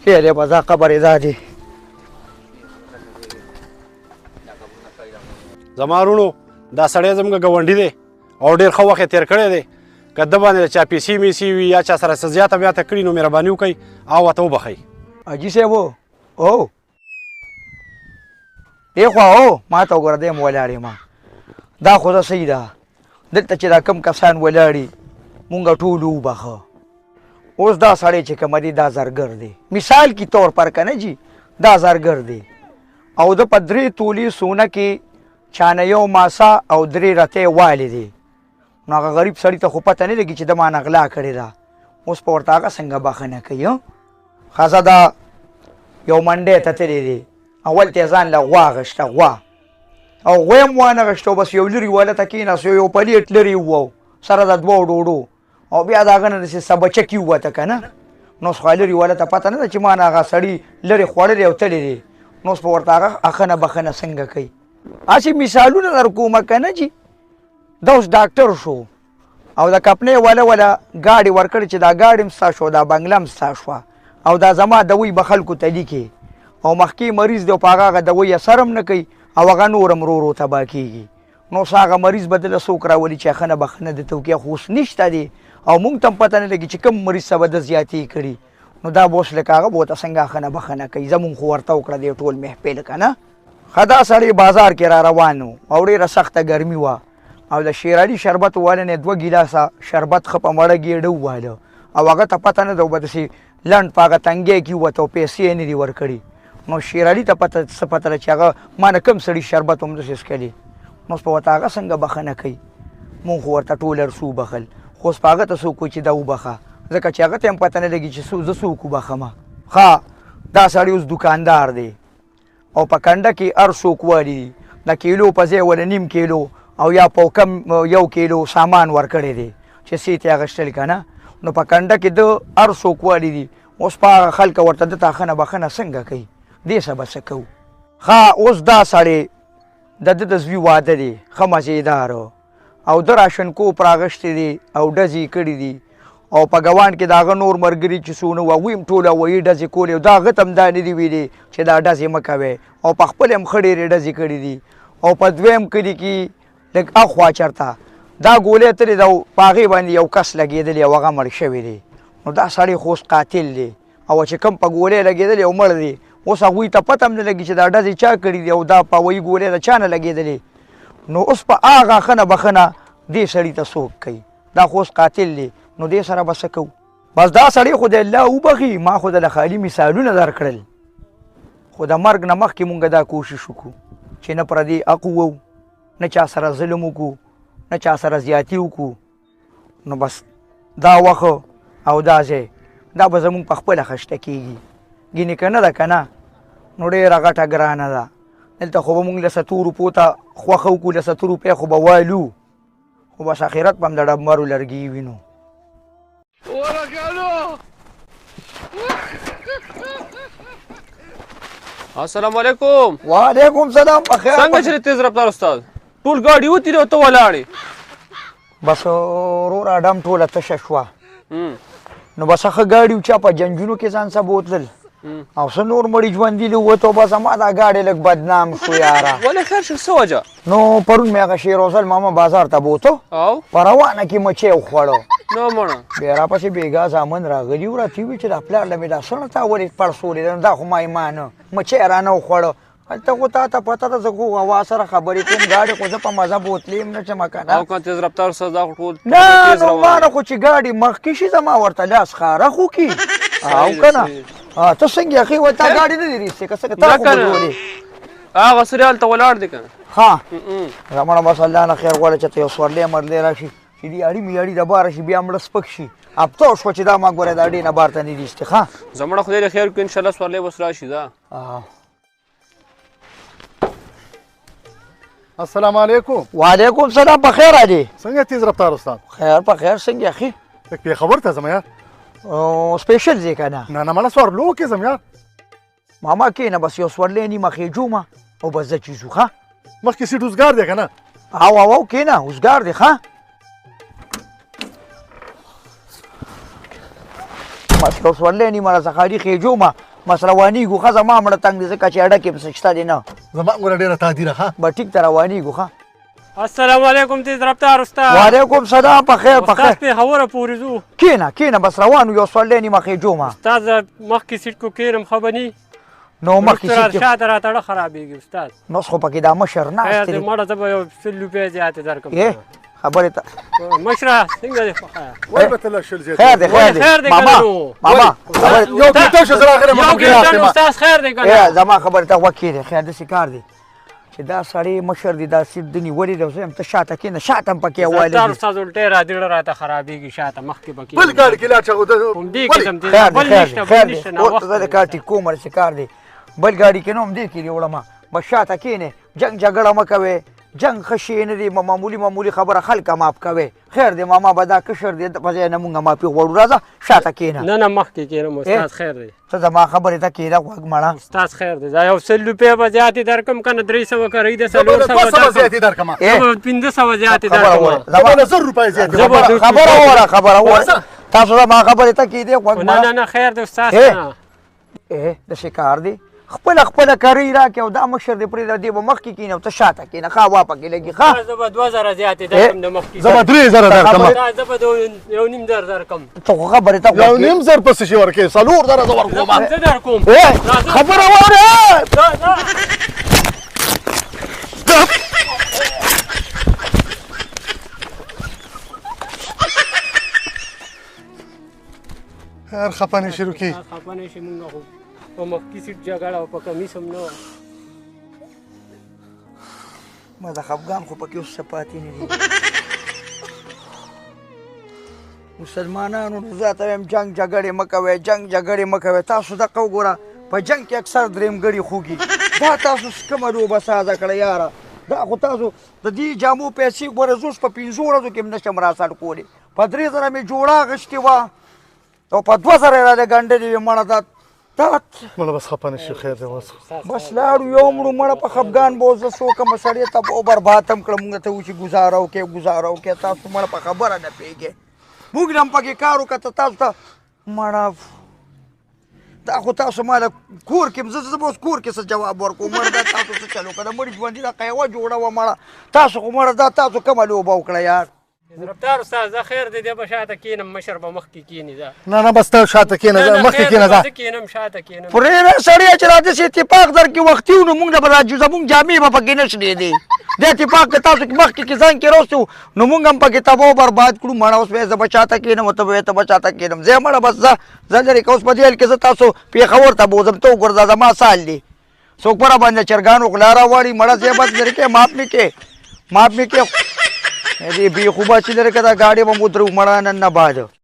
پیلې به دا قبر یې دا دی. زما وروڼو دا سړی زموږ ګاونډي دی او ډېر ښه وخت یې تېر کړی دی. که ده باندې چا پیسې میسې وي یا چا سره څه زیاته بیاته کړي نو مهرباني وکئ او ورته وبښئ. حاجي صاحب او دې خوا او ما ته وګوره دی م ولاړ یم. دا خو زه صحیح ده دلته چې دا کم کسان ولاړي مونږ ټول وبخه. اوس دا سړی چې کومه دی دا زرګر دی مثال کی طور پر که نه جي دا زرګر دی او د په 3 تولې سونه کې چانه یو ماسه او 3 رتې والې دی. نو هغه غریب سړي ته خو پته نه لګي چې د ما نه غلا کړې ده. اوس په ورته هغه څنګه بخښنه کوي. ښځه ده یو منډی ته تللی دی اول ته یې ځان له غوا غشته غوا او غوا یې م وانه غشته بس یو لرې واله ته کېناست یو پلیټ لرې ووو سره د 2 ډوډو او بیا د هغه نه داسې سبچکي ووته که نه. نو اوس خو لرې واله ته پته نه ده چې ما نه هغه سړي لرې خوړلی او تللی دی. نو اوس په ورته هغه اخنه بخنه څنګه کوي. هسې مثالونه در کومه که نه جي. دا اوس ډاکټر شو او د کپنې وله ګاډي ورکړې چې دا ګاډي م ستا شو دا بنګله م ستا شوه او دا زما دوی به خلکو ته لیکې او مخکې مریض دی او په هغه دوی اثر هم نه کوي او هغه نور هم ورو تباه کېږي. نو اوس هغه مریض به دله څوک راولي چې اخنه بخنه درته وکړي خو اوس نشته دی او مونږ ته هم پته نه لګي چې کوم مریض څه به ده زیاتې کړي. نو دا به اوس لکه هغه به ورته څنګه اخنه بخنه کوي. زمونږ خو ورته وکړه دی ټول محفل که نه. ښه دا سړی بازار کې را روان و او ډېره سخته ګرمي وه او د شیر علي شربت واله نه 2 ګیلاسه شربت ښه په مړه ګېډه وواله او هغه ته پته نه ده به داسې لنډ په هغه تنګی کې ووته او پیسې یې نه دي ورکړي. نو شیر علي ته څه پته ده چې هغه ما نه کوم سړي شربت هم داسې څښلي. نو اوس په ورته هغه څنګه بخښنه کوي. مونږ خو ورته ټول هر څه وبښل خو اوس په هغه ته څوک وایي چې دا وبښه ځکه چې هغه ته هم پته نه لګي چې زه څوک وبښمه. ښه دا سړی اوس دوکاندار دی او په کنډه کې هر څوک والي د کیلو په ځای ولا نیم کیلو او یا په کم 1 کیلو سامان ورکړی دی چې سیت یې اخیستل که نه. نو په کنډه کې د هر څوک والي دي. اوس په هغه خلکه ورته دته اخنه بخنه څنګه کوي. دې څه به څه کوو. ښه اوس دا سړی د ده د زوی واده دی ښه مزېدار او د راشنکوپ راغښتې دي او ډزې کړي دي او په ګوان کې د هغه نور ملګري چې څونه وه هغوی هم ټول هوایي ډزې کولې او دا هغه ته هم دا نه دي ویلې چې دا ډزې مه کوئ او په خپل هم ښه ډېرې ډزې کړي دي. او په دویم کلي کې لږ اخوا چېرته دا ګولۍ تلې ده او په هغې باندې یو کس لګېدلی او هغه مړ شوی دی. نو دا سړی خو اوس قاتل دی او چې کوم په ګولۍ لګېدلی او مړ دی اوس هغوی ته پته هم نه لګي چې دا ډزې چا کړي دي او دا په هوایي ګولۍ د چا نه لګېدلې. نو اوس په هغه ښه نه بښنه دې سړي ته څوک کوي. دا خو اوس قاتل دی نو دې سره به څه کوو. بس دا سړی خو د الله وبښي ما خو دله خالي مثالونه درکړل خو د مرګ نه مخکې مونږ دا کوشش وکړو چې نه پردې حق ووو نه چا سره ظلم وکړو نه چا سره زیاتي وکړو. نو بس دا وخت او دا ځای دا به زمونږ په خپله خشته کېږي ګینې که نه ده که نه. نو ډېره غټه ګرانه ده دلته خو به مونږ له 100 روپو ته خوښه وکړو له 100 روپۍ خو به والو خو بس آخرت به هم د ډبمرو لرګي وینو. السلام علیکم. وعلیکم سلام. بخیر څنګه چې تیز رفتار استاد ټول ګاډي وتیرې او ته ولاړې. بس وروره ډم ټوله تشه شوه نو بس ښه ګاډي و چا په جنجونو کې ځان څه بوتلل او څه نور مړي ژوندي ووتو بس ما دا ګاډی لږ بدنام شو یاره. ولې خیر شو څه وجه؟ نو پرون مې هغه شیروزل ماما بازار ته بوتو او په روانه کې مچۍ وخوړو نو مړه بیا راپسې بېګا زامن راغلي و راته وویل چې دا پلار له مې دا څڼه تا ولې پړسولې ده نو دا خو ما ایمانه مچۍ رانه وخوړو. هلته خو تا ته پته ده زه خو هوا سره خبرې کوم ګاډي خو زه په مزه بوتلې یم نه چمه که نه. او که تیز رفتار استاد دا خو ټول نه نو ما نه خو چې ګاډي مخکې شي زما ورته لاس خاره خو کي او که نه. ته څنګه اخي وایي تا ګاډي نه دي ریستې که څه تا خو بدولې هغه سړی هلته ولاړ دی که نه. ها زمړه بس الله نه خیر غواړه چې ته یو سورلی مرلی راشي چې دې اړي میاړي د باره شي بیا مړه سپک شي افسوس شوه چې دا ما ګوره دا ډې نه بار ته نه دي ایستې. ښه زمړه خدای دې خیر کړي انشاءالله سورلی به اوس راشي دا. السلام علیکم. وعلیکم سلام. په خیر دی څنګه تیز رفتار استاد؟ خیر په خیر. څنګه اخي لږ پېښور ته ځم یار. سپیشل ځای که نه؟ نه نه مله سوارلو کې ځم یار. ماما کښېنه بس یو سورلی نیمه خېجومه او بس زه چې ځو. ښه مخکې سیټ اوزګار دی که نه؟ او کښېنه اوزګار دی. ښه بس یو سورلی نیمه راڅه خالي خېجومه مسله وانیږو ښه زما مړه تنګ دی ځکه چې اډه کې پسې شته دی نه زما ګوره ډېره تادیره ها به ټیک ته روانېږو ښه السلام علیکم تیز رفتار استاد وعلیکم سلام په خیر په استاد خیر په خبره پورې ځو کېنه بس روان یو سوال دی نیمه خې جومه استاد مخکې سیټ کو کېرم خبرني نو مخکې استاد سیټ کې شاته راته خرابېږي استاد نو خو پکې دا مشر خیر ناست دې دی مړه زه به یو 100 روپۍ زیاتې درکړم خبرې ته مشره څنګه دې خوښه وای به تل شل زیات خیر دی خیر دی ماما که نه؟ ماما یو کتاب شه سره اخر یو ما ګیټن استاد خیر دی که نه؟ زما خبرې ته غوږ کېږدې خیر داسې کار دی چې دا سړی مشر دی دا سیټ دی نیولې دی زه یم ته شاته کښېنه شاته هم پکې رفتار والی استاد الټی را دېړه راته خرابېږي شاته مخکې به بل کېږي ګاډي کې لا چغو همدې قسم دې خیر بل دی نشته خیر بل دی نشته نه اوس وخت زه د کار ټیک کوم ورسې کار دی بل ګاډي کې نو همدې کې دی وړمه بس شاته کښېنې جنګ جګړه مه کوئ جنګ ښه شی نه دی معمولي خبره خلکه ماف کوئ خیر دی ماما به دا کشر دی په ځای نه مونږ معافي غواړو راځه شاته کښېنه نه نه مخکې کېږم استاد خیر دی ته زما خبرې ته کښېنه غوږ مړه استاد خیر دی دا یو 100 روپۍ به زیاتې درکړم که نه 300 که رهي د 400 200 زیات درکړم درکما زه به 1500 زیاتې خبره وره درکړم زما 100 روپۍ زیات خبره وره تاسو زما خبرې ته کښېدې غوږ نه مړه نه نه خیر دی استاد اے. نه داسې کار دی خپله کاری راکړې او دا مشر دی پرېږده دې به مخکې کښېنه او ته شاته کښېنه ښه هوا پکې لګي ښه زه به 2000 زیاتې درکړم د مخکې زما 3000 درکما زه به یو نیم زر درکړم ته خو خبرې ته یو غوږ نیم زر پس شي ورکې څلور زره زه ورکوم زه درکوم خبره وره هر خپانه شروع کی خفه نه شي مونږ خو په مخکې سیټ جګړه او په کمیس هم نه وه ما د خفګان خو پکې اوس څه پاتې نه دي مسلمانانو نو زه ته وایم جنګ جګړې مه کوئ تاسو دقه وګوره په جنګ کې اکثر درېمګړي خوږي دا تاسو کومه لوبه سازه کړه یاره دا خو تاسو د دې جامو پیسې ګوره زه اوس په 5 ورځو کې هم نشم راسټ کولی په 3000 مې جوړه اخیستې وه او په 2000 یې راله ګنډلې وې مړه دا مله بس خپانه شي خیر دی اوس بس لاړو یو مړو مړه په خفګان به زه څوکم سړی ته به برباد هم کړم موږ ته وچې ګزاره وکړې تاسو مړه په خبره نه پوهېږئ موږ نه هم پکې کار وکړه تاسو ته مړه دا خو تاسو ماله کور کې زه به اوس کور کې څه جواب ورکوم مړه دا تاسو څه چل وکړه د مړي ژوندي دا قهوه جوړه وه مړه تاسو خو مړه دا تاسو کومه لوبه وکړه یار رفتار استاد زه خیر دی دی به شاته کېنم مشر به مخکې کېني دا نه بس ته شاته کېنه مخکې کېنه زه کېنم شاته کېنم پرېږده سړیه چې را داسې اتفاق درکړي وختي و نو موږ نه به زموږ جامې به پکې نه شنېدې د اتفاق که تاسو مخکې کې ځان کې راوستو نو موږ هم پکې تباه برباد کړو مړه اوس به زه به شاته کېنم او ته به ته به شاته کېنم زه مړه بس زه لرې که اوس په دې حال کې زه تاسو پېښور ته بوځم ته وګوره دا زما سال دی څوک به راباندې چرګان غلا راواړي مړه زه بس لرې کې معاف مې کې دې بې خوبه چې لرې که دا ګاډي به مو درو مړه نن نه بعد